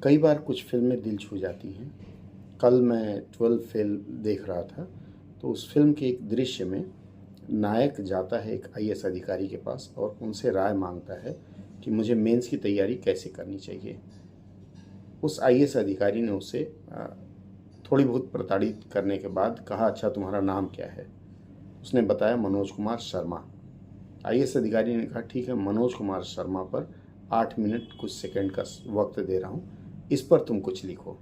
कई बार कुछ फ़िल्में दिल छू जाती हैं। कल मैं 12 फ़ेल देख रहा था, तो उस फ़िल्म के एक दृश्य में नायक जाता है एक आईएएस अधिकारी के पास और उनसे राय माँगता है कि मुझे मेंस की तैयारी कैसे करनी चाहिए। उस आईएएस अधिकारी ने उसे थोड़ी बहुत प्रताड़ित करने के बाद कहा, अच्छा तुम्हारा नाम क्या है? उसने बताया मनोज कुमार शर्मा। आईएएस अधिकारी ने कहा, ठीक है, मनोज कुमार शर्मा पर 8 मिनट कुछ सेकंड का वक्त दे रहा हूँ, इस पर तुम कुछ लिखो।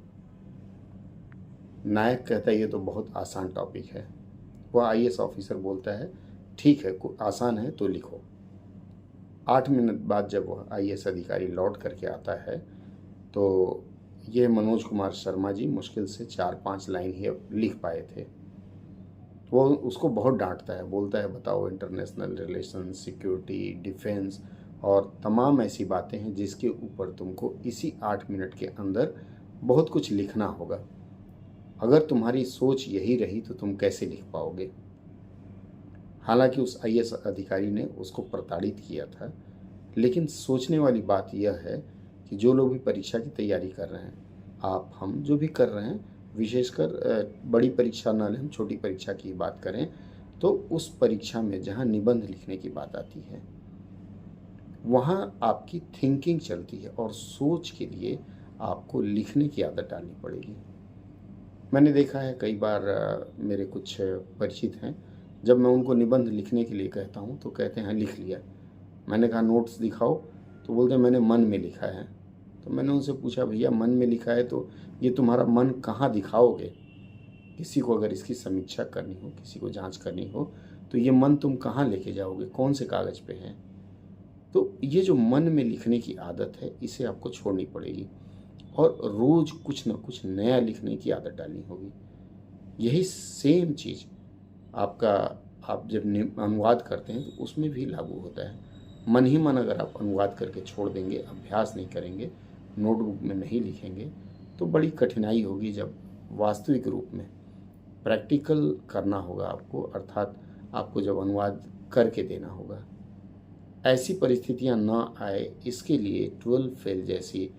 नायक कहता है ये तो बहुत आसान टॉपिक है। वह आईएएस ऑफिसर बोलता है, ठीक है, आसान है तो लिखो। 8 मिनट बाद जब वह आईएएस अधिकारी लौट करके आता है तो ये मनोज कुमार शर्मा जी मुश्किल से 4-5 लाइन ही लिख पाए थे। वो उसको बहुत डांटता है, बोलता है बताओ इंटरनेशनल रिलेशन, सिक्योरिटी, डिफेंस और तमाम ऐसी बातें हैं जिसके ऊपर तुमको इसी 8 मिनट के अंदर बहुत कुछ लिखना होगा। अगर तुम्हारी सोच यही रही तो तुम कैसे लिख पाओगे? हालांकि उस आईएएस अधिकारी ने उसको प्रताड़ित किया था, लेकिन सोचने वाली बात यह है कि जो लोग भी परीक्षा की तैयारी कर रहे हैं, आप हम जो भी कर रहे हैं, विशेषकर बड़ी परीक्षा ना लें, हम छोटी परीक्षा की बात करें, तो उस परीक्षा में जहाँ निबंध लिखने की बात आती है, वहाँ आपकी थिंकिंग चलती है और सोच के लिए आपको लिखने की आदत डालनी पड़ेगी। मैंने देखा है कई बार मेरे कुछ परिचित हैं, जब मैं उनको निबंध लिखने के लिए कहता हूँ तो कहते हैं लिख लिया। मैंने कहा नोट्स दिखाओ, तो बोलते हैं मैंने मन में लिखा है। तो मैंने उनसे पूछा भैया मन में लिखा है तो ये तुम्हारा मन कहाँ दिखाओगे? किसी को अगर इसकी समीक्षा करनी हो, किसी को जांच करनी हो, तो ये मन तुम कहाँ लेके जाओगे, कौन से कागज़ पे है? तो ये जो मन में लिखने की आदत है, इसे आपको छोड़नी पड़ेगी और रोज़ कुछ ना कुछ नया लिखने की आदत डालनी होगी। यही सेम चीज़ आपका आप जब अनुवाद करते हैं तो उसमें भी लागू होता है। मन ही मन अगर आप अनुवाद करके छोड़ देंगे, अभ्यास नहीं करेंगे, नोटबुक में नहीं लिखेंगे, तो बड़ी कठिनाई होगी जब वास्तविक रूप में प्रैक्टिकल करना होगा आपको, अर्थात आपको जब अनुवाद करके देना होगा। ऐसी परिस्थितियां न आए, इसके लिए 12 फेल जैसी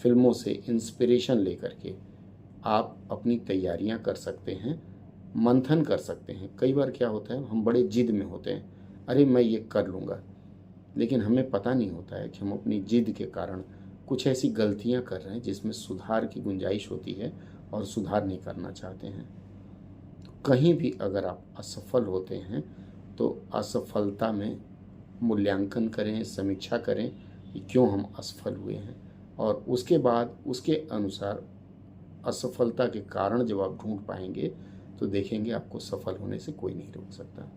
फिल्मों से इंस्पिरेशन लेकर के आप अपनी तैयारियां कर सकते हैं, मंथन कर सकते हैं। कई बार क्या होता है, हम बड़े जिद में होते हैं, अरे मैं ये कर लूँगा, लेकिन हमें पता नहीं होता है कि हम अपनी जिद के कारण कुछ ऐसी गलतियां कर रहे हैं जिसमें सुधार की गुंजाइश होती है और सुधार नहीं करना चाहते हैं। तो कहीं भी अगर आप असफल होते हैं तो असफलता में मूल्यांकन करें, समीक्षा करें कि क्यों हम असफल हुए हैं, और उसके बाद उसके अनुसार असफलता के कारण जब आप ढूंढ पाएंगे तो देखेंगे आपको सफल होने से कोई नहीं रोक सकता।